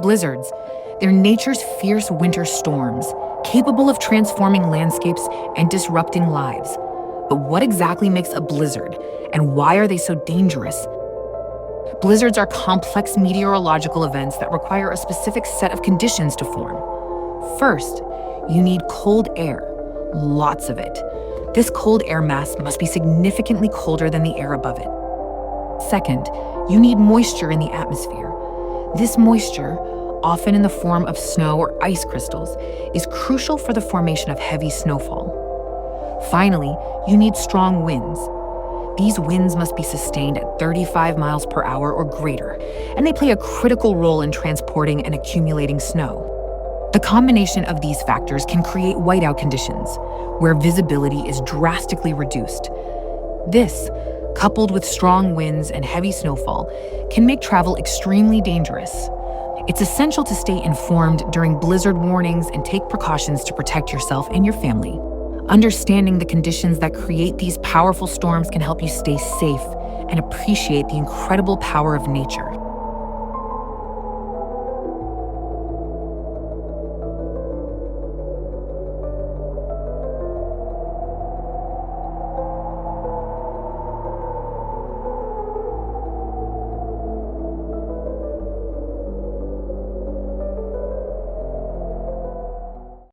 Blizzards, they're nature's fierce winter storms, capable of transforming landscapes and disrupting lives. But what exactly makes a blizzard, and why are they so dangerous? Blizzards are complex meteorological events that require a specific set of conditions to form. First, you need cold air, lots of it. This cold air mass must be significantly colder than the air above it. Second, you need moisture in the atmosphere. This moisture, often in the form of snow or ice crystals, is crucial for the formation of heavy snowfall. Finally, you need strong winds. These winds must be sustained at 35 miles per hour or greater, and they play a critical role in transporting and accumulating snow. The combination of these factors can create whiteout conditions, where visibility is drastically reduced. This, coupled with strong winds and heavy snowfall, can make travel extremely dangerous. It's essential to stay informed during blizzard warnings and take precautions to protect yourself and your family. Understanding the conditions that create these powerful storms can help you stay safe and appreciate the incredible power of nature.